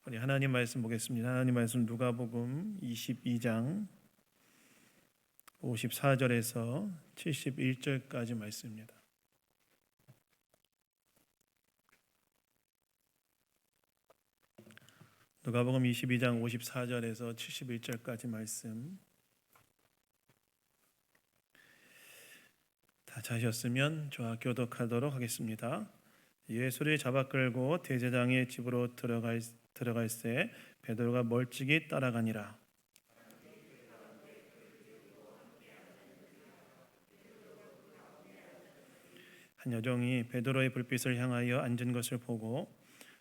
우리 하나님 말씀 보겠습니다. 하나님 말씀 누가복음 22장 54절에서 71절까지 말씀입니다. 누가복음 22장 54절에서 71절까지 말씀 다 찾으셨으면 저와 교독하도록 하겠습니다. 예수를 잡아 끌고 대제사장의 집으로 들어갈새 베드로가 멀찍이 따라가니라. 한 여종이 베드로의 불빛을 향하여 앉은 것을 보고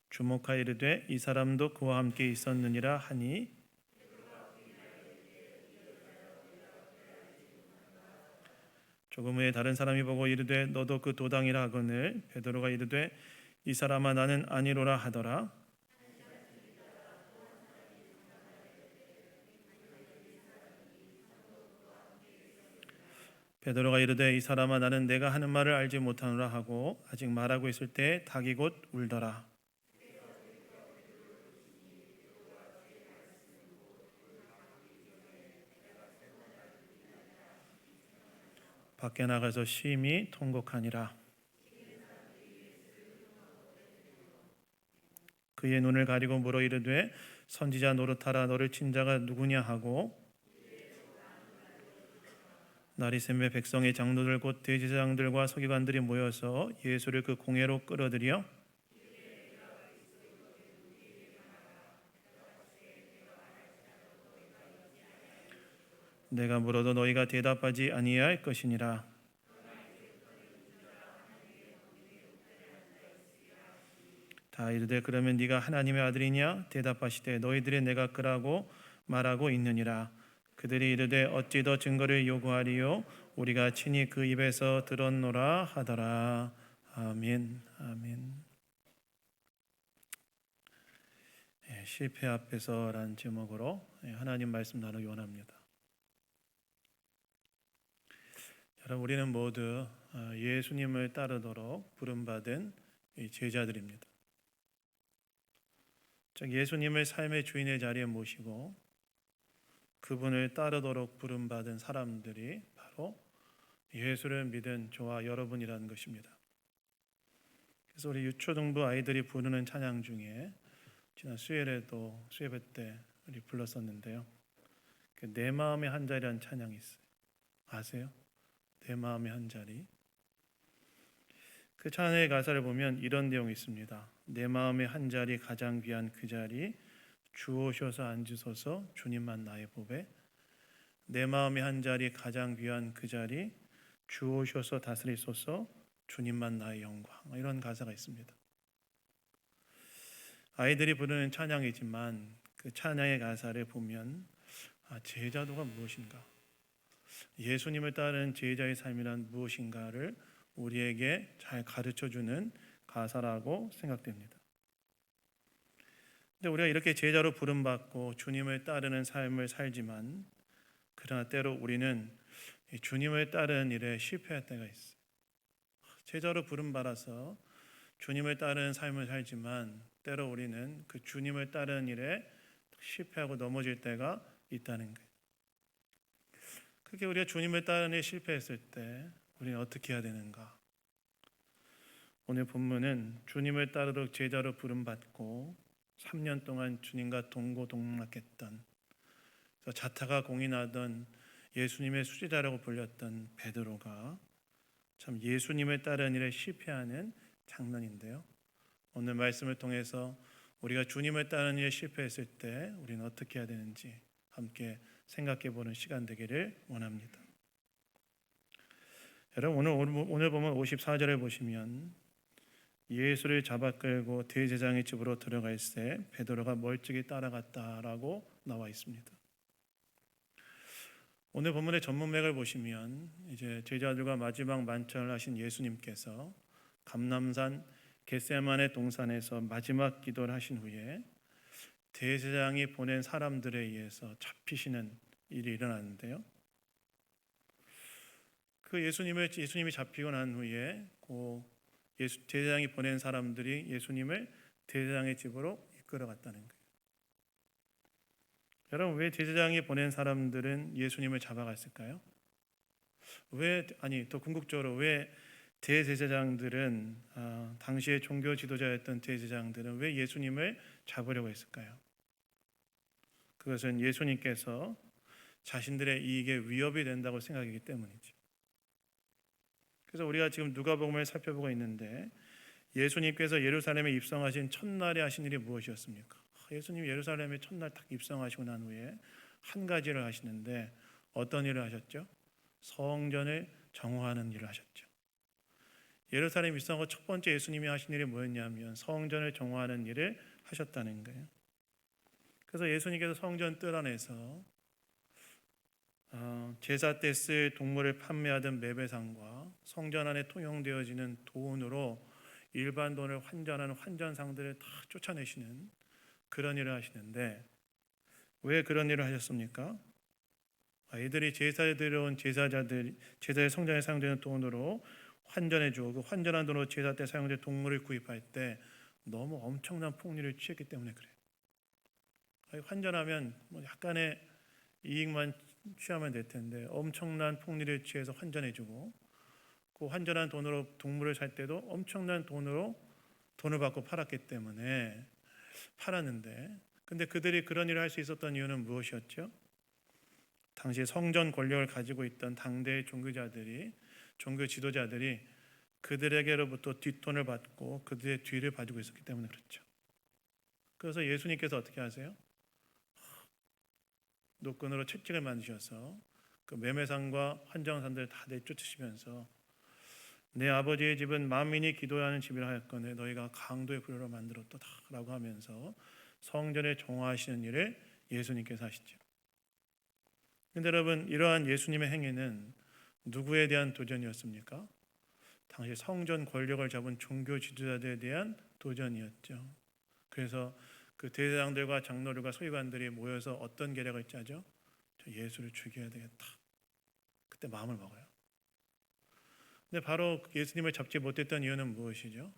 주목하여 이르되 이 사람도 그와 함께 있었느니라 하니 조금 후에 다른 사람이 보고 이르되 너도 그 도당이라 하거늘 베드로가 이르되 이 사람아 나는 아니로라 하더라. 베드로가 이르되 이 사람아 나는 내가 하는 말을 알지 못하노라 하고 아직 말하고 있을 때 닭이 곧 울더라. 밖에 나가서 심히 통곡하니라. 그의 눈을 가리고 물어 이르되 선지자 노릇하라 너를 친 자가 누구냐 하고 날이 새매 백성의 장로들 곧 대제사장들과 서기관들이 모여서 예수를 그 공회로 끌어들여 내가 물어도 너희가 대답하지 아니할 것이니라. 다 이르되 그러면 네가 하나님의 아들이냐 대답하시되 너희들이 내가 그라고 말하고 있느니라. 그들이 이르되 어찌 더 증거를 요구하리요 우리가 친히 그 입에서 들었노라 하더라. 아멘. 아멘. 실패 앞에서란 제목으로 하나님 말씀 나누기 원합니다. 여러분 우리는 모두 예수님을 따르도록 부름받은 제자들입니다. 즉 예수님을 삶의 주인의 자리에 모시고 그분을 따르도록 부름받은 사람들이 바로 예수를 믿은 저와 여러분이라는 것입니다. 그래서 우리 유초등부 아이들이 부르는 찬양 중에 지난 수요일에도 수요예배 때 우리 불렀었는데요. 내 마음의 한 자리라는 찬양이 있어요. 아세요? 내 마음의 한 자리. 그 찬양의 가사를 보면 이런 내용이 있습니다. 내 마음의 한 자리 가장 귀한 그 자리 주오셔서 앉으소서 주님만 나의 보배. 내 마음의 한 자리 가장 귀한 그 자리 주오셔서 다스리소서 주님만 나의 영광. 이런 가사가 있습니다. 아이들이 부르는 찬양이지만 그 찬양의 가사를 보면 제자도가 무엇인가, 예수님을 따르는 제자의 삶이란 무엇인가를 우리에게 잘 가르쳐주는 가사라고 생각됩니다. 근데 우리가 이렇게 제자로 부름받고 주님을 따르는 삶을 살지만 그러나 때로 우리는 주님을 따르는 일에 실패할 때가 있어요. 제자로 부름받아서 주님을 따르는 삶을 살지만 때로 우리는 그 주님을 따르는 일에 실패하고 넘어질 때가 있다는 거예요. 그렇게 우리가 주님을 따르는 일에 실패했을 때 우리는 어떻게 해야 되는가? 오늘 본문은 주님을 따르도록 제자로 부름받고 3년 동안 주님과 동고동락했던, 자타가 공인하던 예수님의 수제자라고 불렸던 베드로가 참 예수님을 따르는 일에 실패하는 장면인데요. 오늘 말씀을 통해서 우리가 주님을 따르는 일에 실패했을 때 우리는 어떻게 해야 되는지 함께 생각해 보는 시간 되기를 원합니다. 여러분 오늘 보면 54절에 보시면 예수를 잡아 끌고 대제사장의 집으로 들어갈새 베드로가 멀찍이 따라갔다라고 나와 있습니다. 오늘 본문의 전문맥을 보시면 이제 제자들과 마지막 만찬을 하신 예수님께서 감람산 겟세마네 동산에서 마지막 기도를 하신 후에 대제사장이 보낸 사람들에 의해서 잡히시는 일이 일어나는데요. 그 예수님이 잡히고 난 후에 대제사장이 보낸 사람들이 예수님을 대제사장의 집으로 이끌어갔다는 거예요. 여러분, 왜 제사장이 보낸 사람들은 예수님을 잡아갔을까요? 더 궁극적으로 왜 대제사장들은 당시의 종교 지도자였던 대제사장들은 왜 예수님을 잡으려고 했을까요? 그것은 예수님께서 자신들의 이익에 위협이 된다고 생각하기 때문이죠. 그래서 우리가 지금 누가복음을 살펴보고 있는데 예수님께서 예루살렘에 입성하신 첫날에 하신 일이 무엇이었습니까? 예수님이 예루살렘에 첫날 딱 입성하시고 난 후에 한 가지를 하시는데 어떤 일을 하셨죠? 성전을 정화하는 일을 하셨죠. 예루살렘 입성하고 첫 번째 예수님이 하신 일이 뭐였냐면 성전을 정화하는 일을 하셨다는 거예요. 그래서 예수님께서 성전 뜰 안에서 제사 때 쓸 동물을 판매하던 매매상과 성전 안에 통용되어지는 돈으로 일반 돈을 환전하는 환전상들을 다 쫓아내시는 그런 일을 하시는데 왜 그런 일을 하셨습니까? 이들이 제사에 들어온 제사의 성전에 사용되는 돈으로 환전해 주고 그 환전한 돈으로 제사 때 사용될 동물을 구입할 때 너무 엄청난 폭리를 취했기 때문에 그래요. 환전하면 뭐 약간의 이익만 취하면 될 텐데 엄청난 폭리를 취해서 환전해 주고 그 환전한 돈으로 동물을 살 때도 엄청난 돈을 받고 팔았기 때문에 팔았는데 근데 그들이 그런 일을 할 수 있었던 이유는 무엇이었죠? 당시 성전 권력을 가지고 있던 당대의 종교 지도자들이 그들에게로부터 뒷돈을 받고 그들의 뒤를 봐주고 있었기 때문에 그렇죠. 그래서 예수님께서 어떻게 하세요? 노끈으로 채찍을 만드셔서 그 매매상과 환정산들을 다 내쫓으시면서 내 아버지의 집은 만민이 기도하는 집이라 하였거늘 너희가 강도의 불효로 만들었다라고 하면서 성전을 정화하시는 일을 예수님께서 하시죠. 그런데 여러분, 이러한 예수님의 행위는 누구에 대한 도전이었습니까? 당시 성전 권력을 잡은 종교 지도자들에 대한 도전이었죠. 그래서 그 대제사장들과 장로들과 서기관들이 모여서 어떤 계략을 짜죠? 저 예수를 죽여야 되겠다. 그때 마음을 먹어요. 근데 바로 예수님을 잡지 못했던 이유는 무엇이죠?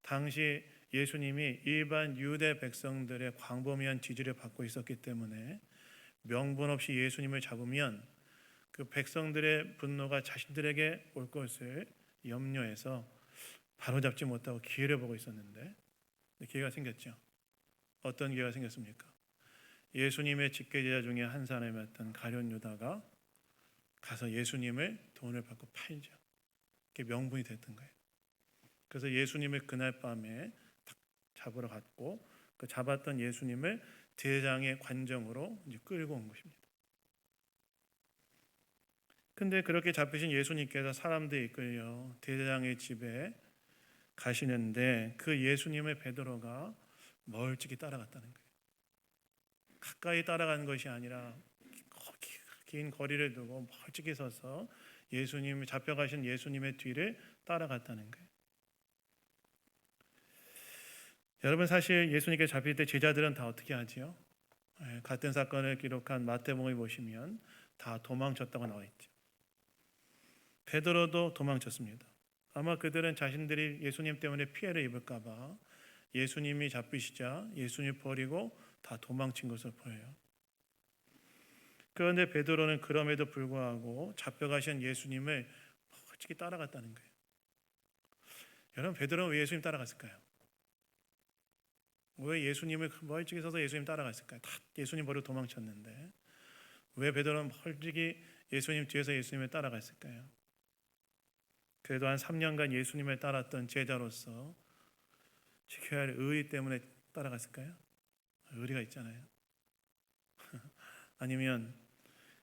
당시 예수님이 일반 유대 백성들의 광범위한 지지를 받고 있었기 때문에 명분 없이 예수님을 잡으면 그 백성들의 분노가 자신들에게 올 것을 염려해서 바로잡지 못하고 기회를 보고 있었는데 기회가 생겼죠. 어떤 기회가 생겼습니까? 예수님의 직계제자 중에 한 사람이었던 가룟 유다가 가서 예수님을 돈을 받고 팔죠. 그게 명분이 됐던 거예요. 그래서 예수님을 그날 밤에 딱 잡으러 갔고 그 잡았던 예수님을 대장의 관정으로 이제 끌고 온 것입니다. 근데 그렇게 잡히신 예수님께서 사람들이 이끌려 대장의 집에 가시는데 그 예수님의 베드로가 멀찍이 따라갔다는 거예요. 가까이 따라간 것이 아니라 긴 거리를 두고 멀찍이 서서 예수님 잡혀가신 예수님의 뒤를 따라갔다는 거예요. 여러분, 사실 예수님께 잡힐 때 제자들은 다 어떻게 하지요? 같은 사건을 기록한 마태복음에 보시면 다 도망쳤다고 나와 있죠. 베드로도 도망쳤습니다. 아마 그들은 자신들이 예수님 때문에 피해를 입을까 봐 예수님이 잡히시자 예수님 버리고 다 도망친 것으로 보여요. 그런데 베드로는 그럼에도 불구하고 잡혀가신 예수님을 멀찍이 따라갔다는 거예요. 여러분, 베드로는 왜 예수님 따라갔을까요? 왜 예수님을 멀찍이 서서 예수님 따라갔을까요? 다 예수님 버리고 도망쳤는데 왜 베드로는 멀찍이 예수님 뒤에서 예수님을 따라갔을까요? 그래도 한 3년간 예수님을 따랐던 제자로서 지켜야 할 의의 때문에 따라갔을까요? 의리가 있잖아요. 아니면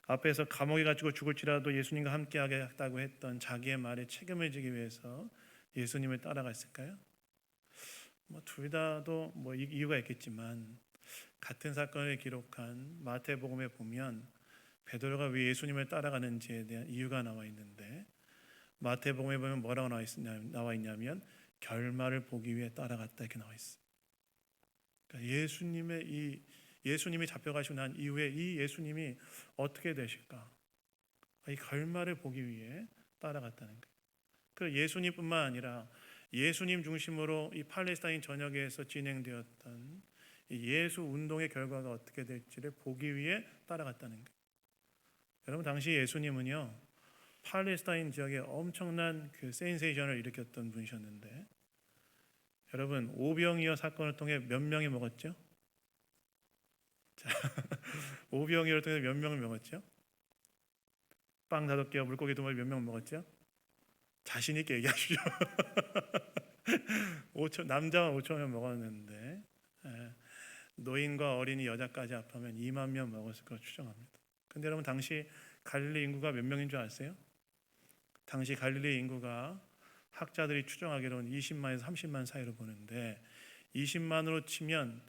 앞에서 감옥에 갇히고 죽을지라도 예수님과 함께 하겠다고 했던 자기의 말에 책임을 지기 위해서 예수님을 따라갔을까요? 둘 다도 이유가 있겠지만 같은 사건을 기록한 마태복음에 보면 베드로가 왜 예수님을 따라가는지에 대한 이유가 나와 있는데 마태복음에 보면 뭐라고 나와 있냐면 결말을 보기 위해 따라갔다 이렇게 나와 있어요. 그러니까 예수님이 잡혀가시고 난 이후에 이 예수님이 어떻게 되실까? 이 결말을 보기 위해 따라갔다는 거예요. 그 예수님뿐만 아니라 예수님 중심으로 이 팔레스타인 전역에서 진행되었던 이 예수 운동의 결과가 어떻게 될지를 보기 위해 따라갔다는 거예요. 여러분 당시 예수님은요 팔레스타인 지역에 엄청난 그 센세이션을 일으켰던 분이셨는데 여러분 오병이어 사건을 통해 몇 명이 먹었죠? 자, 오병이어를 통해 몇 명을 먹었죠? 빵 5개와 물고기 2마리 몇 명 먹었죠? 자신 있게 얘기하시죠. 5천 남자만 5천명 먹었는데 노인과 어린이 여자까지 합하면 2만 명 먹었을 것으로 추정합니다. 근데 여러분 당시 갈릴리 인구가 몇 명인 줄 아세요? 당시 갈릴리 인구가 학자들이 추정하기로는 20만에서 30만 사이로 보는데 20만으로 치면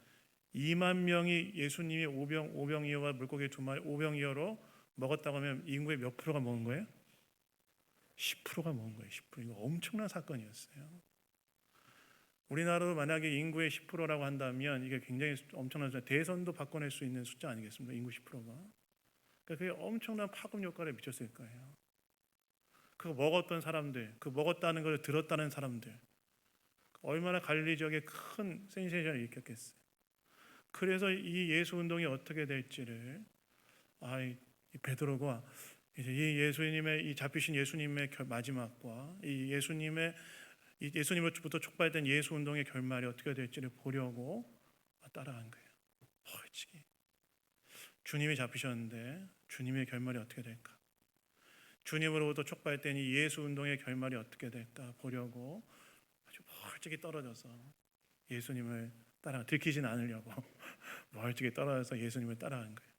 2만 명이 예수님이 오병이어와 물고기 2마리 오병이어로 먹었다고 하면 인구의 몇 프로가 먹은 거예요? 10%가 먹은 거예요. 10%. 이거 엄청난 사건이었어요. 우리나라도 만약에 인구의 10%라고 한다면 이게 굉장히 엄청난 숫자, 대선도 바꿔낼 수 있는 숫자 아니겠습니까? 인구 10%가. 그러니까 그게 엄청난 파급 효과를 미쳤을 거예요. 그거 먹었던 사람들, 그 먹었다는 걸 들었다는 사람들, 얼마나 갈릴리 지역에 큰 센세이션을 일으켰겠어요. 그래서 이 예수 운동이 어떻게 될지를 이 베드로가 이제 이 예수님의 이 잡히신 예수님의 마지막과 이 예수님으로부터 촉발된 예수 운동의 결말이 어떻게 될지를 보려고 따라간 거예요. 솔직히 주님이 잡히셨는데 주님의 결말이 어떻게 될까? 주님으로부터 촉발된 이 예수 운동의 결말이 어떻게 될까 보려고 아주 멀찍이 떨어져서 예수님을 들키진 않으려고 멀찍이 떨어져서 예수님을 따라간 거예요.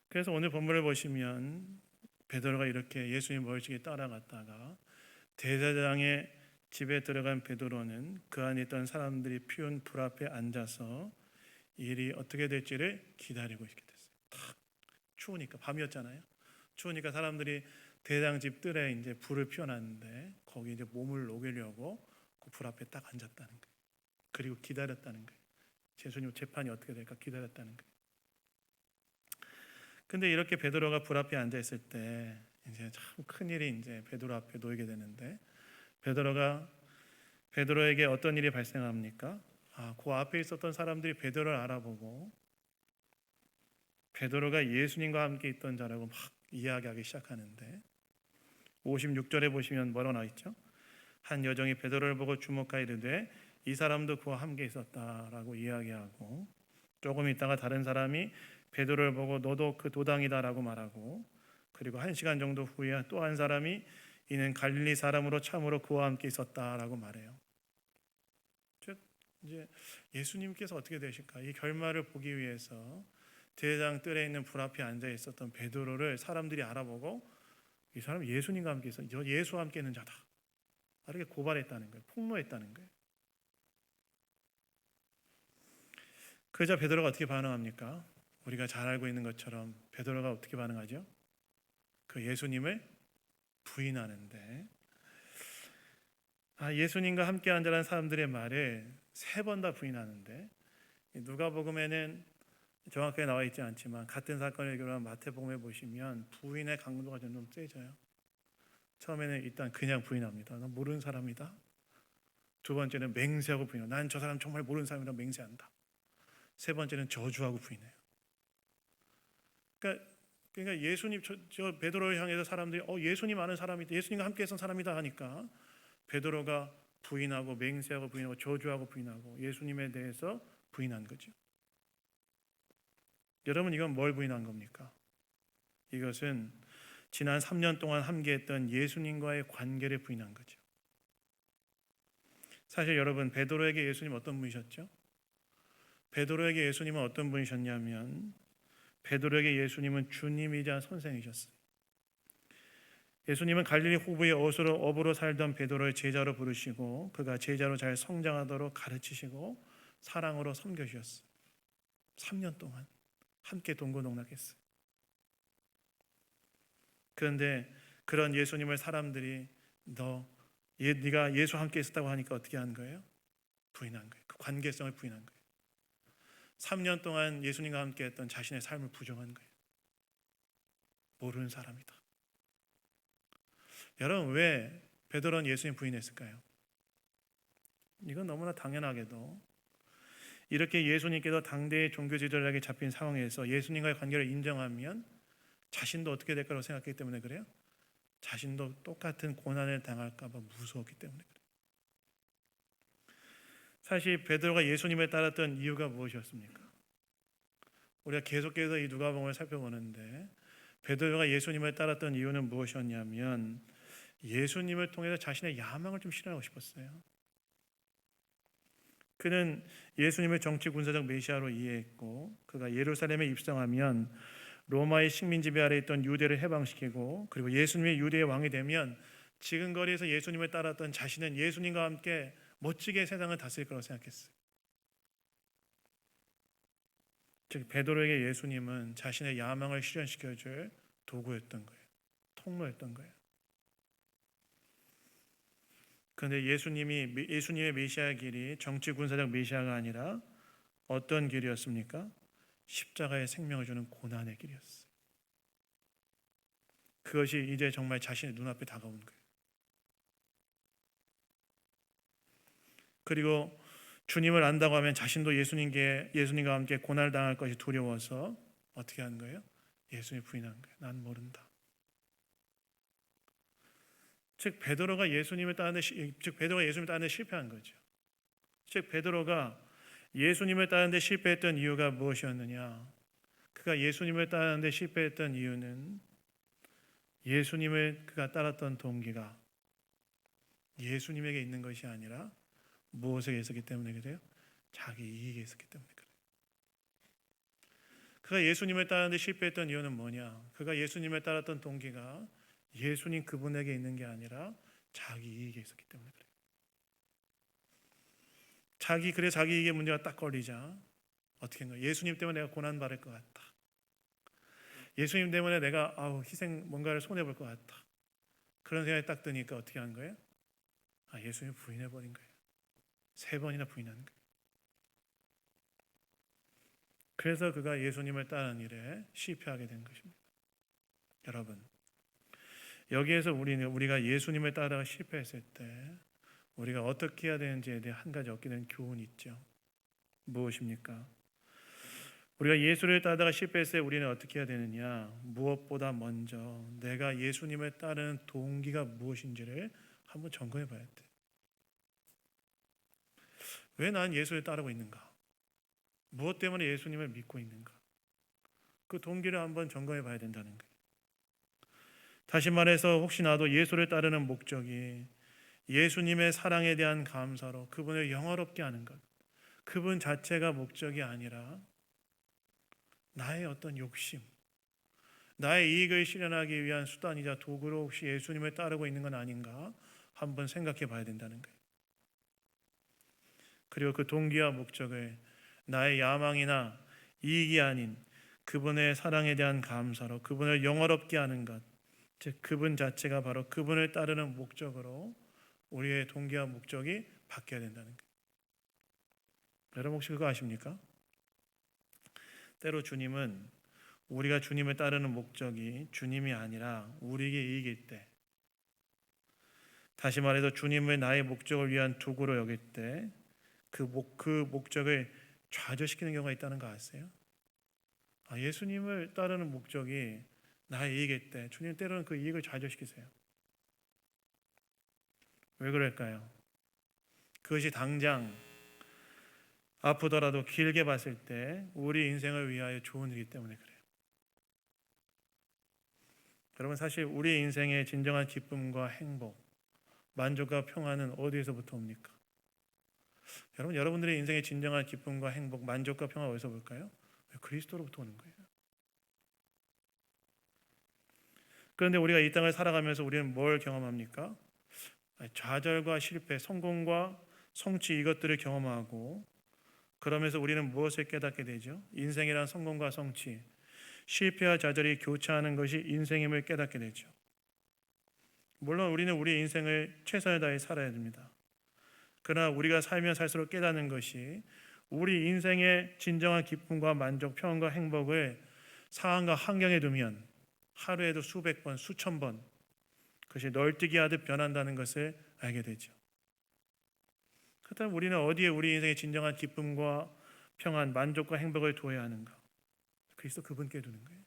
그래서 오늘 본문을 보시면 베드로가 이렇게 예수님 멀찍이 따라갔다가 대제사장의 집에 들어간 베드로는 그 안에 있던 사람들이 피운 불 앞에 앉아서 일이 어떻게 될지를 기다리고 있게 됐어요. 탁 추우니까 밤이었잖아요. 추우니까 사람들이 대제사장 집 뜰에 이제 불을 피워놨는데 거기 이제 몸을 녹이려고 그 불 앞에 딱 앉았다는 거예요. 그리고 기다렸다는 거예요. 예수님 재판이 어떻게 될까 기다렸다는 거예요. 근데 이렇게 베드로가 불 앞에 앉아 있을 때 이제 참 큰 일이 이제 베드로 앞에 놓이게 되는데 베드로에게 어떤 일이 발생합니까? 그 앞에 있었던 사람들이 베드로를 알아보고 베드로가 예수님과 함께 있던 자라고 막 이야기하기 시작하는데 56절에 보시면 뭐라고 나와 있죠? 한 여종이 베드로를 보고 주목하여 이르되 이 사람도 그와 함께 있었다라고 이야기하고 조금 있다가 다른 사람이 베드로를 보고 너도 그 도당이다라고 말하고 그리고 1시간 정도 후에 또 한 사람이 이는 갈릴리 사람으로 참으로 그와 함께 있었다라고 말해요. 즉 이제 예수님께서 어떻게 되실까? 이 결말을 보기 위해서 대제사장 뜰에 있는 불 앞에 앉아 있었던 베드로를 사람들이 알아보고 이 사람 예수님과 함께 있어, 예수와 함께 있는 자다. 이렇게 고발했다는 거예요. 폭로했다는 거예요. 그러자 베드로가 어떻게 반응합니까? 우리가 잘 알고 있는 것처럼 베드로가 어떻게 반응하죠? 그 예수님을 부인하는데 예수님과 함께 앉아라는 사람들의 말을 3번 다 부인하는데 누가복음에는 정확하게 나와 있지 않지만 같은 사건을 기록한 마태복음에 보시면 부인의 강도가 좀 세져요. 처음에는 일단 그냥 부인합니다. 난 모르는 사람이다. 두 번째는 맹세하고 부인해요. 난 저 사람 정말 모르는 사람이라 맹세한다. 세 번째는 저주하고 부인해요. 그러니까 예수님 저 베드로를 향해서 사람들이 예수님 아는 사람이다. 예수님과 함께 했던 사람이다 하니까 베드로가 부인하고 맹세하고 부인하고 저주하고 부인하고 예수님에 대해서 부인한 거죠. 여러분 이건 뭘 부인한 겁니까? 이것은 지난 3년 동안 함께했던 예수님과의 관계를 부인한 거죠. 사실 여러분 베드로에게 예수님 어떤 분이셨죠? 베드로에게 예수님은 어떤 분이셨냐면 베드로에게 예수님은 주님이자 선생이셨어요. 예수님은 갈릴리 호부의 어부로 살던 베드로를 제자로 부르시고 그가 제자로 잘 성장하도록 가르치시고 사랑으로 섬겨주셨어요. 3년 동안 함께 동고동락했어요. 그런데 그런 예수님을 사람들이 네가 예수와 함께 있었다고 하니까 어떻게 한 거예요? 부인한 거예요. 그 관계성을 부인한 거예요. 3년 동안 예수님과 함께 했던 자신의 삶을 부정한 거예요. 모르는 사람이다. 여러분 왜 베드로는 예수님 부인했을까요? 이건 너무나 당연하게도 이렇게 예수님께서 당대의 종교 지도자에게 잡힌 상황에서 예수님과의 관계를 인정하면 자신도 어떻게 될 거라고 생각했기 때문에 그래요? 자신도 똑같은 고난을 당할까 봐 무서웠기 때문에 그래요. 사실 베드로가 예수님을 따랐던 이유가 무엇이었습니까? 우리가 계속해서 이 누가복음을 살펴보는데 베드로가 예수님을 따랐던 이유는 무엇이었냐면 예수님을 통해서 자신의 야망을 좀 실현하고 싶었어요. 그는 예수님을 정치 군사적 메시아로 이해했고 그가 예루살렘에 입성하면 로마의 식민 지배 아래 있던 유대를 해방시키고 그리고 예수님의 유대의 왕이 되면 지금 거리에서 예수님을 따랐던 자신은 예수님과 함께 멋지게 세상을 다스릴 거라고 생각했어요. 즉 베드로에게 예수님은 자신의 야망을 실현시켜줄 도구였던 거예요. 통로였던 거예요. 그런데 예수님의 메시아 길이 정치 군사적 메시아가 아니라 어떤 길이었습니까? 십자가의 생명을 주는 고난의 길이었어요. 그것이 이제 정말 자신의 눈앞에 다가온 거예요. 그리고 주님을 안다고 하면 자신도 예수님과 함께 고난을 당할 것이 두려워서 어떻게 하는 거예요? 예수님 부인한 거예요. 난 모른다. 즉 베드로가 예수님을 따르는데 실패한 거죠. 즉 베드로가 예수님을 따르는데 실패했던 이유가 무엇이었느냐? 그가 예수님을 따르는데 실패했던 이유는 예수님을 그가 따랐던 동기가 예수님에게 있는 것이 아니라 무엇에 있었기 때문에 그래요? 자기 이익에 있었기 때문에 그래요. 그가 예수님을 따르는데 실패했던 이유는 뭐냐? 그가 예수님을 따랐던 동기가 예수님 그분에게 있는 게 아니라 자기 이익에 있었기 때문에 그래요. 자기 이익의 문제가 딱 걸리자 어떻게 한 거예요? 예수님 때문에 내가 고난 받을 것 같다. 예수님 때문에 내가 뭔가를 손해 볼 것 같다. 그런 생각이 딱 드니까 어떻게 한 거예요? 예수님 부인해 버린 거예요. 3번이나 부인하는 거예요. 그래서 그가 예수님을 따르는 일에 실패하게 된 것입니다. 여러분, 여기에서 우리가 예수님을 따라가 실패했을 때 우리가 어떻게 해야 되는지에 대해 한 가지 얻게 된 교훈이 있죠. 무엇입니까? 우리가 예수를 따르다가 실패했을 때 우리는 어떻게 해야 되느냐? 무엇보다 먼저 내가 예수님을 따르는 동기가 무엇인지를 한번 점검해 봐야 돼. 왜 난 예수를 따르고 있는가? 무엇 때문에 예수님을 믿고 있는가? 그 동기를 한번 점검해 봐야 된다는 거예요. 다시 말해서 혹시 나도 예수를 따르는 목적이 예수님의 사랑에 대한 감사로 그분을 영화롭게 하는 것, 그분 자체가 목적이 아니라 나의 어떤 욕심, 나의 이익을 실현하기 위한 수단이자 도구로 혹시 예수님을 따르고 있는 건 아닌가 한번 생각해 봐야 된다는 거예요. 그리고 그 동기와 목적을 나의 야망이나 이익이 아닌 그분의 사랑에 대한 감사로 그분을 영화롭게 하는 것, 즉 그분 자체가 바로 그분을 따르는 목적으로 우리의 동기와 목적이 바뀌어야 된다는 거예요. 여러분 혹시 그거 아십니까? 때로 주님은 우리가 주님을 따르는 목적이 주님이 아니라 우리에게 이익일 때, 다시 말해서 주님을 나의 목적을 위한 도구로 여길 때 그 목적을 좌절시키는 경우가 있다는 거 아세요? 예수님을 따르는 목적이 나의 이익일 때 주님 때로는 그 이익을 좌절시키세요. 왜 그럴까요? 그것이 당장 아프더라도 길게 봤을 때 우리 인생을 위하여 좋은 일이기 때문에 그래요. 여러분 사실 우리 인생의 진정한 기쁨과 행복, 만족과 평안은 어디에서부터 옵니까? 여러분들의 인생의 진정한 기쁨과 행복, 만족과 평안 어디서 볼까요? 그리스도로부터 오는 거예요. 그런데 우리가 이 땅을 살아가면서 우리는 뭘 경험합니까? 좌절과 실패, 성공과 성취 이것들을 경험하고 그러면서 우리는 무엇을 깨닫게 되죠? 인생이란 성공과 성취, 실패와 좌절이 교차하는 것이 인생임을 깨닫게 되죠. 물론 우리는 우리 인생을 최선을 다해 살아야 됩니다. 그러나 우리가 살면 살수록 깨닫는 것이 우리 인생의 진정한 기쁨과 만족, 평안과 행복을 상황과 환경에 두면 하루에도 수백 번, 수천 번 그것이 널뛰기 하듯 변한다는 것을 알게 되죠. 그렇다면 우리는 어디에 우리 인생의 진정한 기쁨과 평안, 만족과 행복을 두어야 하는가? 그리스도 그분께 두는 거예요.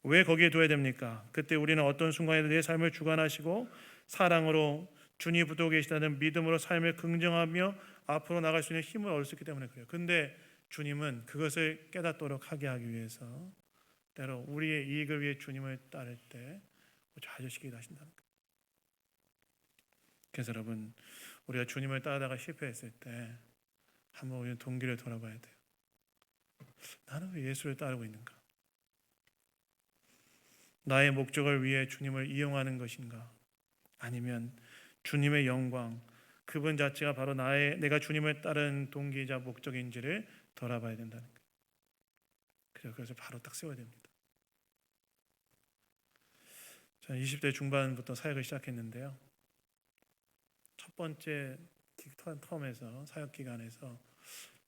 왜 거기에 둬야 됩니까? 그때 우리는 어떤 순간에도 내 삶을 주관하시고 사랑으로 주님 붙들고 계시다는 믿음으로 삶을 긍정하며 앞으로 나갈 수 있는 힘을 얻을 수 있기 때문에 그래요. 근데 주님은 그것을 깨닫도록 하게 하기 위해서 때로 우리의 이익을 위해 주님을 따를 때 좌절시키기도 하신다는 거예요. 그래서 여러분, 우리가 주님을 따르다가 실패했을 때 한번 우리는 동기를 돌아봐야 돼요. 나는 왜 예수를 따르고 있는가? 나의 목적을 위해 주님을 이용하는 것인가? 아니면 주님의 영광, 그분 자체가 바로 내가 주님을 따르는 동기이자 목적인지를 돌아봐야 된다는 거예요. 그래서 그것을 바로 딱 세워야 됩니다. 저는 20대 중반부터 사역을 시작했는데요. 첫 번째 텀에서 사역 기간에서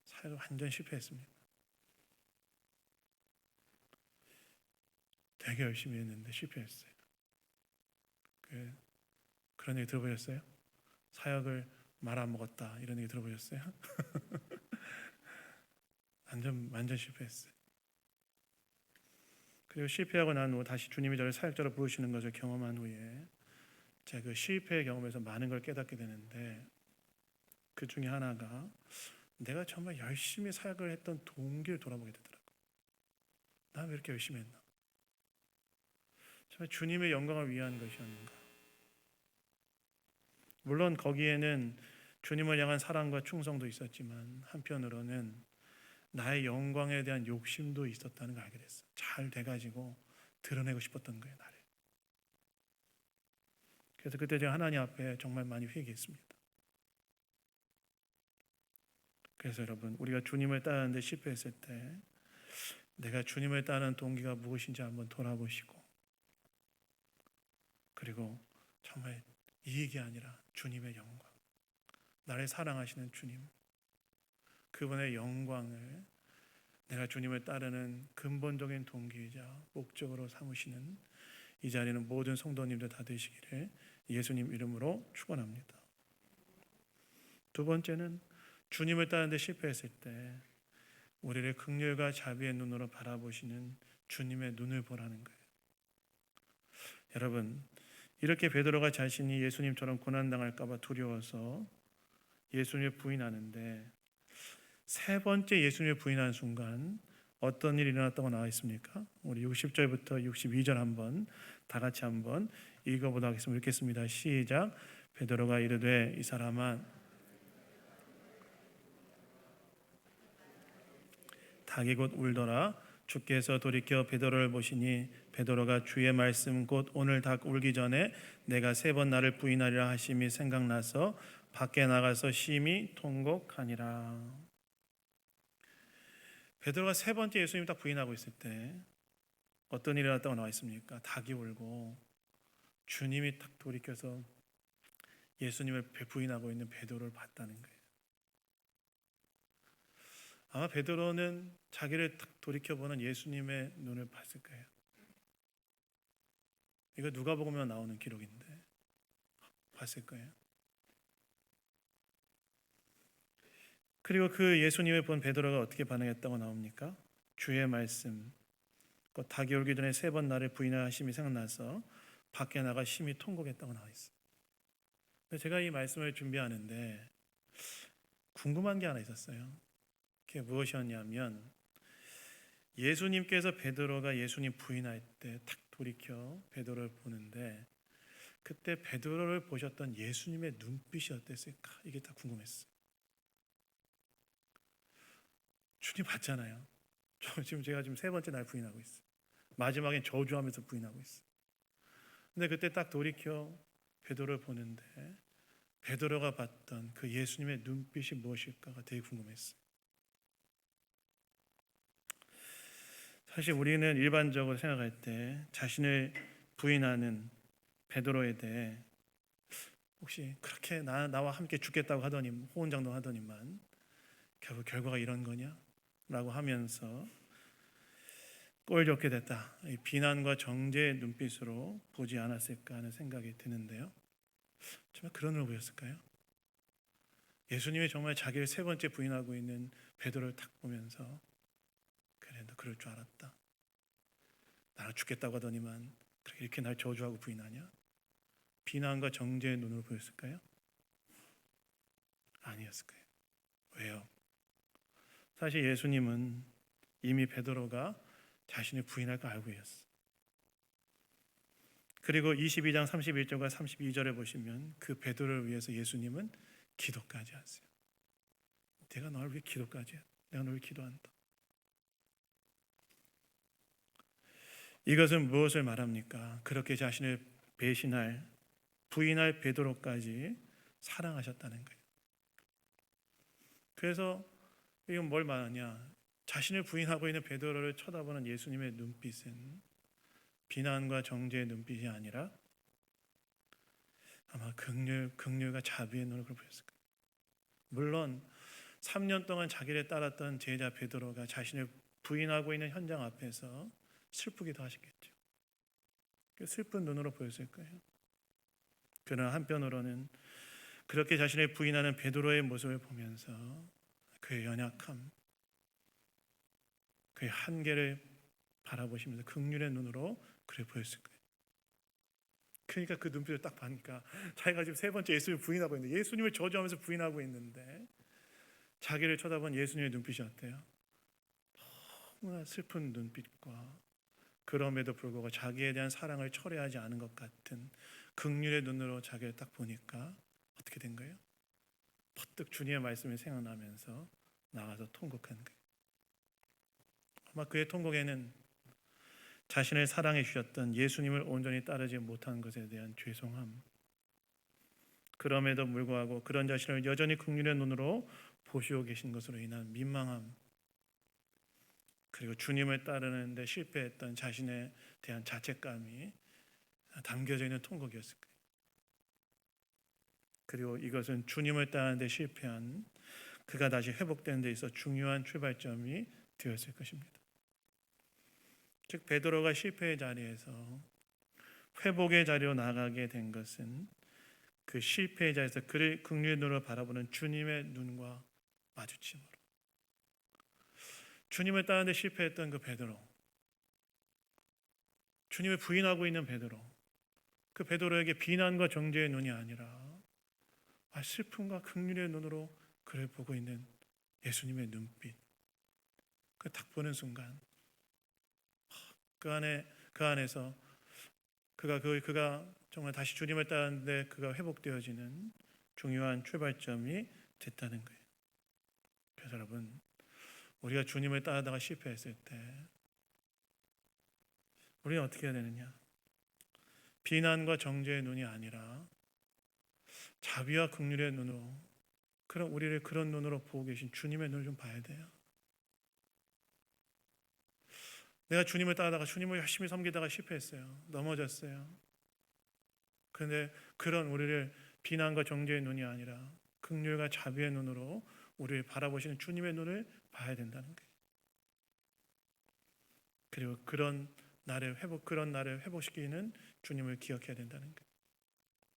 사역을 완전 실패했습니다. 되게 열심히 했는데 실패했어요. 그런 얘기 들어보셨어요? 사역을 말아먹었다 이런 얘기 들어보셨어요? 완전 실패했어요. 그리고 실패하고 난 후 다시 주님이 저를 사역자로 부르시는 것을 경험한 후에 제가 그 실패의 경험에서 많은 걸 깨닫게 되는데 그 중에 하나가 내가 정말 열심히 사역을 했던 동기를 돌아보게 되더라고요. 나 왜 이렇게 열심히 했나? 정말 주님의 영광을 위한 것이었는가? 물론 거기에는 주님을 향한 사랑과 충성도 있었지만 한편으로는 나의 영광에 대한 욕심도 있었다는 걸 알게 됐어요. 잘 돼가지고 드러내고 싶었던 거예요, 나를. 그래서 그때 제가 하나님 앞에 정말 많이 회개했습니다. 그래서 여러분, 우리가 주님을 따르는데 실패했을 때 내가 주님을 따르는 동기가 무엇인지 한번 돌아보시고, 그리고 정말 이익이 아니라 주님의 영광, 나를 사랑하시는 주님, 그분의 영광을 내가 주님을 따르는 근본적인 동기이자 목적으로 삼으시는 이 자리는 모든 성도님들 다 되시기를 예수님 이름으로 축원합니다. 두 번째는 주님을 따르는데 실패했을 때 우리를 긍휼과 자비의 눈으로 바라보시는 주님의 눈을 보라는 거예요. 여러분, 이렇게 베드로가 자신이 예수님처럼 고난당할까 봐 두려워서 예수님을 부인하는데 세 번째 예수님을 부인하는 순간 어떤 일이 일어났다고 나와 있습니까? 우리 60절부터 62절 한번 다 같이 한번 읽어보도록 하겠습니다. 읽겠습니다. 시작. 베드로가 이르되 이 사람아 닭이 곧 울더라. 주께서 돌이켜 베드로를 보시니 베드로가 주의 말씀 곧 오늘 닭 울기 전에 내가 세 번 나를 부인하리라 하심이 생각나서 밖에 나가서 심히 통곡하니라. 베드로가 세 번째 예수님 딱 부인하고 있을 때 어떤 일이 일어났다고 나와 있습니까? 닭이 울고 주님이 딱 돌이켜서 예수님을 부인하고 있는 베드로를 봤다는 거예요. 아마 베드로는 자기를 딱 돌이켜보는 예수님의 눈을 봤을 거예요. 이거 누가복음에 나오는 기록인데 봤을 거예요. 그리고 그 예수님을 본 베드로가 어떻게 반응했다고 나옵니까? 주의 말씀 곧 닭이 울기 전에 세 번 나를 부인하심이 생각나서 밖에 나가 심히 통곡했다고 나와 있어요. 근데 제가 이 말씀을 준비하는데 궁금한 게 하나 있었어요. 그게 무엇이었냐면 예수님께서 베드로가 예수님 부인할 때 탁 돌이켜 베드로를 보는데 그때 베드로를 보셨던 예수님의 눈빛이 어땠을까? 이게 다 궁금했어요. 주님 봤잖아요. 제가 지금 세 번째 날 부인하고 있어요. 마지막엔 저주하면서 부인하고 있어요. 근데 그때 딱 돌이켜 베드로를 보는데 베드로가 봤던 그 예수님의 눈빛이 무엇일까가 되게 궁금했어요. 사실 우리는 일반적으로 생각할 때 자신을 부인하는 베드로에 대해 혹시 그렇게 나와 함께 죽겠다고 하더니 호언장담하더니만 결국 결과가 이런 거냐? 라고 하면서 꼴 좋게 됐다. 비난과 정죄의 눈빛으로 보지 않았을까 하는 생각이 드는데요. 정말 그런 걸 보였을까요? 예수님이 정말 자기를 세 번째 부인하고 있는 베드로를 딱 보면서 그래, 너 그럴 줄 알았다. 나를 죽겠다고 하더니만 이렇게 날 저주하고 부인하냐? 비난과 정죄의 눈으로 보였을까요? 아니었을 거예요. 왜요? 사실 예수님은 이미 베드로가 자신을 부인할 거 알고 있었어요. 그리고 22장 31절과 32절에 보시면 그 베드로를 위해서 예수님은 기도까지 하세요. 내가 너를 위해 기도까지 해. 내가 너를 기도한다. 이것은 무엇을 말합니까? 그렇게 자신을 배신할, 부인할 베드로까지 사랑하셨다는 거예요. 그래서 이건 뭘 말하냐? 자신을 부인하고 있는 베드로를 쳐다보는 예수님의 눈빛은 비난과 정죄의 눈빛이 아니라 아마 긍휼과 자비의 눈으로 보였을 거예요. 물론 3년 동안 자기를 따랐던 제자 베드로가 자신을 부인하고 있는 현장 앞에서 슬프기도 하셨겠죠. 슬픈 눈으로 보였을 거예요. 그러나 한편으로는 그렇게 자신을 부인하는 베드로의 모습을 보면서 그의 연약함, 그의 한계를 바라보시면서 긍휼의 눈으로 그래 보였을 거예요. 그러니까 그 눈빛을 딱 보니까 자기가 지금 세 번째 예수님을 부인하고 있는데, 예수님을 저주하면서 부인하고 있는데 자기를 쳐다본 예수님의 눈빛이 어때요? 너무나 슬픈 눈빛과 그럼에도 불구하고 자기에 대한 사랑을 철회하지 않은 것 같은 긍휼의 눈으로 자기를 딱 보니까 어떻게 된 거예요? 퍼뜩 주님의 말씀이 생각나면서 나가서 통곡한 거예요. 아마 그의 통곡에는 자신을 사랑해 주셨던 예수님을 온전히 따르지 못한 것에 대한 죄송함, 그럼에도 불구하고 그런 자신을 여전히 긍휼의 눈으로 보시고 계신 것으로 인한 민망함, 그리고 주님을 따르는 데 실패했던 자신에 대한 자책감이 담겨져 있는 통곡이었을 거예요. 그리고 이것은 주님을 따르는 데 실패한 그가 다시 회복되는 데 있어 중요한 출발점이 되었을 것입니다. 즉 베드로가 실패의 자리에서 회복의 자리로 나가게 된 것은 그 실패의 자리에서 그를 긍휼의 눈으로 바라보는 주님의 눈과 마주침으로, 주님을 따르는데 실패했던 그 베드로, 주님을 부인하고 있는 베드로, 그 베드로에게 비난과 정죄의 눈이 아니라 슬픔과 긍휼의 눈으로 그를 보고 있는 예수님의 눈빛, 그 딱 보는 순간 그 안에서 그가 정말 다시 주님을 따르는데 그가 회복되어지는 중요한 출발점이 됐다는 거예요. 그래서 여러분, 우리가 주님을 따르다가 실패했을 때 우리는 어떻게 해야 되느냐? 비난과 정죄의 눈이 아니라 자비와 긍휼의 눈으로, 그런 우리를 그런 눈으로 보고 계신 주님의 눈을 좀 봐야 돼요. 내가 주님을 따르다가 주님을 열심히 섬기다가 실패했어요. 넘어졌어요. 그런데 그런 우리를 비난과 정죄의 눈이 아니라 긍휼과 자비의 눈으로 우리를 바라보시는 주님의 눈을 봐야 된다는 거예요. 그리고 그런 나를 회복시키는 주님을 기억해야 된다는 거예요.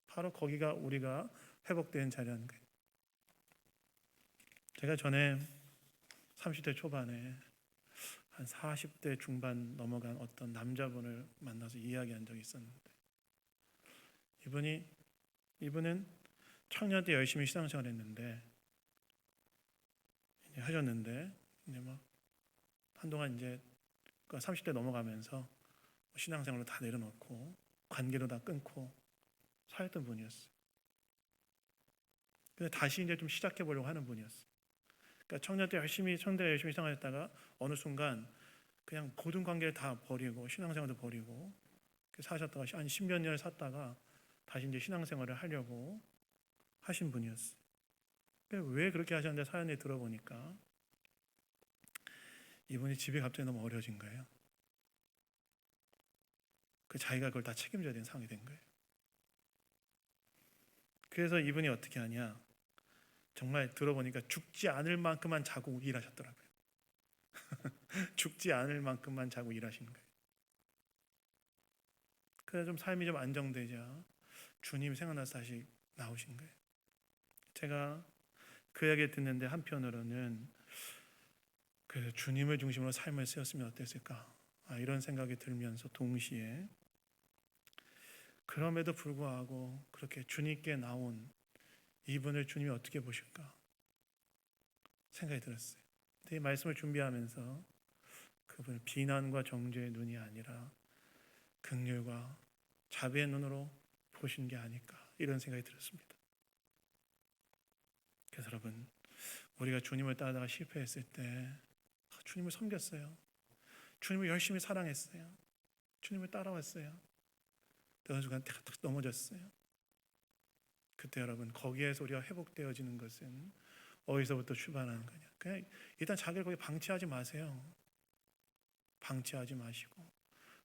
바로 거기가 우리가 회복된 자리라는 거예요. 제가 전에 30대 초반에 한 40대 중반 넘어간 어떤 남자분을 만나서 이야기한 적이 있었는데, 이분은 청년 때 열심히 신앙생활 했는데 하셨는데 이제 막 한동안 이제 30대 넘어가면서 신앙생활로 다 내려놓고 관계로 다 끊고 살았던 분이었어요. 근데 다시 이제 좀 시작해 보려고 하는 분이었어요. 그러니까 청년 때 열심히 신앙했다가 어느 순간 그냥 모든 관계를 다 버리고 신앙생활도 버리고 사셨다가 한 10몇 년을 샀다가 다시 이제 신앙생활을 하려고 하신 분이었어요. 왜 그렇게 하셨는데 사연을 들어보니까 이분이 집이 갑자기 너무 어려워진 거예요. 자기가 그걸 다 책임져야 되는 상황이 된 거예요. 그래서 이분이 어떻게 하냐, 정말 들어보니까 죽지 않을 만큼만 자고 일하셨더라고요. 죽지 않을 만큼만 자고 일하신 거예요. 그래서 좀 삶이 좀 안정되자 주님 생각나서 다시 나오신 거예요. 제가 그 이야기 듣는데 한편으로는 그 주님을 중심으로 삶을 세웠으면 어땠을까? 이런 생각이 들면서 동시에 그럼에도 불구하고 그렇게 주님께 나온 이분을 주님이 어떻게 보실까 생각이 들었어요. 이 말씀을 준비하면서 그분을 비난과 정죄의 눈이 아니라 긍휼과 자비의 눈으로 보신 게 아닐까 이런 생각이 들었습니다. 그래서 여러분, 우리가 주님을 따르다가 실패했을 때 주님을 섬겼어요. 주님을 열심히 사랑했어요. 주님을 따라왔어요. 어느 순간 탁 넘어졌어요. 그때 여러분, 거기에서 우리가 회복되어지는 것은 어디서부터 출발하는 거냐? 그냥 일단 자기를 거기 방치하지 마세요. 방치하지 마시고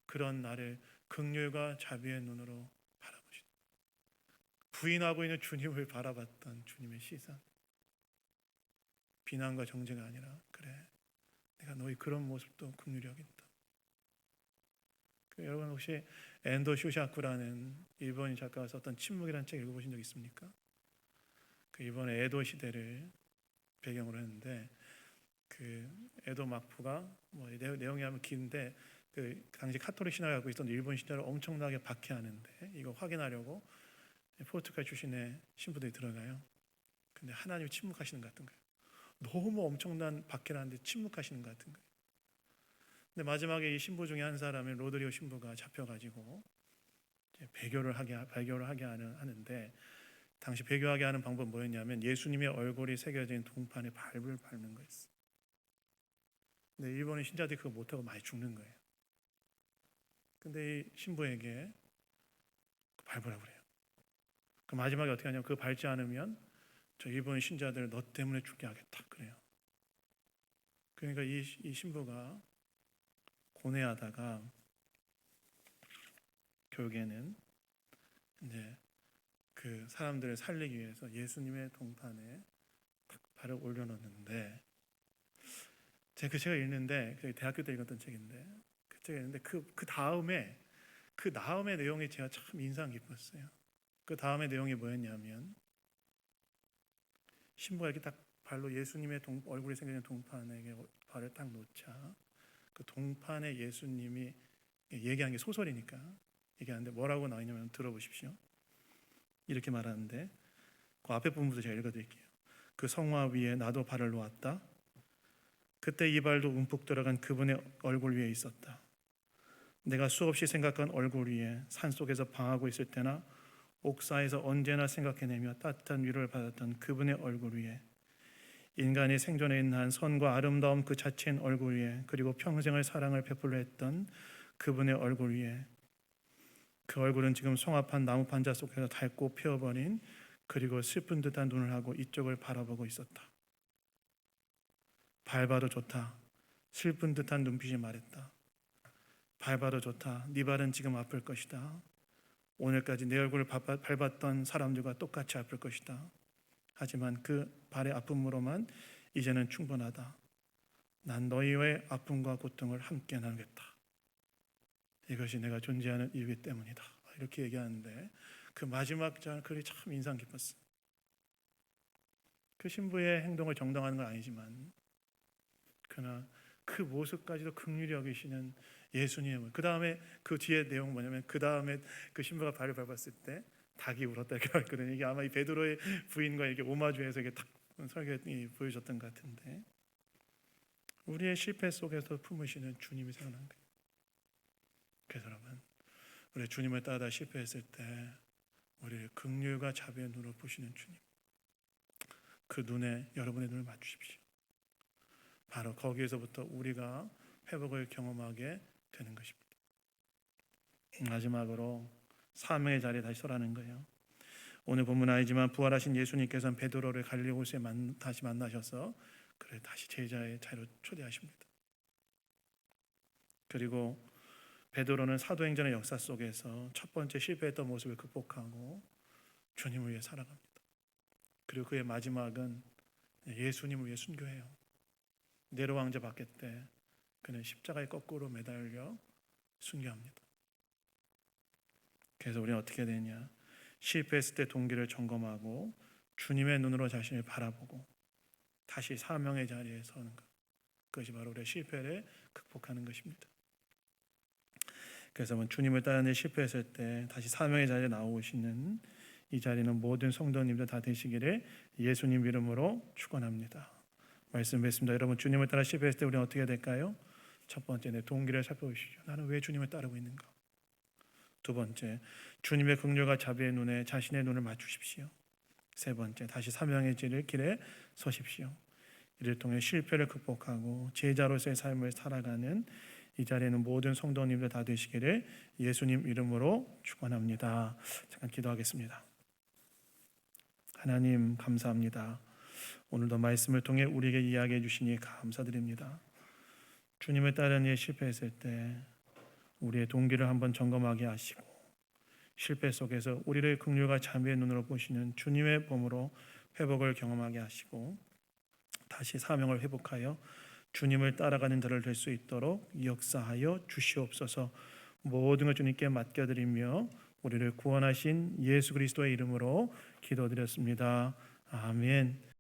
그런 나를 긍휼과 자비의 눈으로 바라보시다. 부인하고 있는 주님을 바라봤던 주님의 시선. 비난과 정죄가 아니라 그래, 내가 너희 그런 모습도 긍휼히 여긴다. 여러분 혹시 엔도 쇼샤쿠라는 일본인 작가가 썼던 침묵이라는 책 읽어보신 적 있습니까? 그 일본의 에도 시대를 배경으로 했는데 그 에도 막부가 뭐 내용이 하면 긴데 그 당시 카톨릭 신학을 갖고 있던 일본 신자를 엄청나게 박해하는데 이거 확인하려고 포르투갈 출신의 신부들이 들어가요. 근데 하나님이 침묵하시는 것 같은 거예요. 너무 엄청난 박해를 하는데 침묵하시는 것 같은 거예요. 근데 마지막에 이 신부 중에 한 사람이 로드리오 신부가 잡혀가지고 배교를 하게 하는데 당시 배교하게 하는 방법은 뭐였냐면 예수님의 얼굴이 새겨진 동판에 밟을 밟는 거였어요. 근데 일본의 신자들이 그거 못하고 많이 죽는 거예요. 근데 이 신부에게 밟으라고 그래요. 그 마지막에 어떻게 하냐면 그거 밟지 않으면 저 일본 신자들 너 때문에 죽게 하겠다 그래요. 그러니까 이 신부가 고뇌하다가 결국에는 이제 그 사람들을 살리기 위해서 예수님의 동판에 발을 올려놓는데 제가 그 책을 읽는데 대학교 때 읽었던 책인데 그 책을 읽는데 그 다음에 내용이 제가 참 인상 깊었어요. 그 다음에 내용이 뭐였냐면 신부가 이렇게 딱 발로 예수님의 얼굴이 생겨진 동판에 발을 딱 놓자 그 동판에 예수님이 얘기한 게 소설이니까 얘기하는데 뭐라고 나오냐면 들어보십시오. 이렇게 말하는데 그 앞에 부분부터 제가 읽어드릴게요. 그 성화 위에 나도 발을 놓았다. 그때 이 발도 움푹 들어간 그분의 얼굴 위에 있었다. 내가 수없이 생각한 얼굴 위에 산속에서 방하고 있을 때나 옥사에서 언제나 생각해내며 따뜻한 위로를 받았던 그분의 얼굴 위에 인간이 생존해 있는 한 선과 아름다움 그 자체인 얼굴 위에 그리고 평생을 사랑을 베풀려 했던 그분의 얼굴 위에 그 얼굴은 지금 송화판 나무 판자 속에서 닳고 피어버린 그리고 슬픈 듯한 눈을 하고 이쪽을 바라보고 있었다. 밟아도 좋다. 슬픈 듯한 눈빛이 말했다. 밟아도 좋다. 네 발은 지금 아플 것이다. 오늘까지 내 얼굴을 밟았던 사람들과 똑같이 아플 것이다. 하지만 그 발의 아픔으로만 이제는 충분하다. 난 너희의 아픔과 고통을 함께 나누겠다. 이것이 내가 존재하는 이유이기 때문이다. 이렇게 얘기하는데 그 마지막 글이 참 인상 깊었어요. 그 신부의 행동을 정당화하는 건 아니지만 그러나 그 모습까지도 긍휼히 여기시는 예수님을 그 다음에 그 뒤에 내용 뭐냐면 그 다음에 그 신부가 발을 밟았을 때 닭이 울었다 이렇게 말했거든요. 이게 아마 이 베드로의 부인과 이렇게 오마주해서 이게 딱 설교에 보여줬던 것 같은데 우리의 실패 속에서 품으시는 주님이 생각난 거예요. 그래서 여러분 우리 주님을 따라 실패했을 때 우리를 긍휼과 자비의 눈으로 보시는 주님 그 눈에 여러분의 눈을 맞추십시오. 바로 거기에서부터 우리가 회복을 경험하게 되는 것입니다. 마지막으로 사명의 자리에 다시 서라는 거예요. 오늘 본문 아니지만 부활하신 예수님께서는 베드로를 갈릴리 호수에 다시 만나셔서 그를 다시 제자의 자리로 초대하십니다. 그리고 베드로는 사도행전의 역사 속에서 첫 번째 실패했던 모습을 극복하고 주님을 위해 살아갑니다. 그리고 그의 마지막은 예수님을 위해 순교해요. 네로 왕자 박해 때 그는 십자가에 거꾸로 매달려 순교합니다. 그래서 우리는 어떻게 되냐? 실패했을 때 동기를 점검하고 주님의 눈으로 자신을 바라보고 다시 사명의 자리에 서는 것. 그것이 바로 우리의 실패를 극복하는 것입니다. 그래서 주님을 따르는 실패했을 때 다시 사명의 자리에 나오시는 이 자리는 모든 성도님들 다 되시기를 예수님 이름으로 축원합니다. 말씀 뵙습니다. 여러분, 주님을 따라 실패했을 때 우리는 어떻게 해야 될까요? 첫 번째, 내 동기를 살펴보시죠. 나는 왜 주님을 따르고 있는가? 두 번째, 주님의 긍휼과 자비의 눈에 자신의 눈을 맞추십시오. 세 번째, 다시 사명의 길에 서십시오. 이를 통해 실패를 극복하고 제자로서의 삶을 살아가는 이 자리에는 모든 성도님들 다 되시기를 예수님 이름으로 축원합니다. 잠깐 기도하겠습니다. 하나님, 감사합니다. 오늘도 말씀을 통해 우리에게 이야기해 주시니 감사드립니다. 주님을 따르는 일에 실패했을 때 우리의 동기를 한번 점검하게 하시고, 실패 속에서 우리를 긍휼과 자비의 눈으로 보시는 주님의 범으로 회복을 경험하게 하시고, 다시 사명을 회복하여 주님을 따라가는 자를 될 수 있도록 역사하여 주시옵소서. 모든 걸 주님께 맡겨드리며 우리를 구원하신 예수 그리스도의 이름으로 기도드렸습니다. 아멘.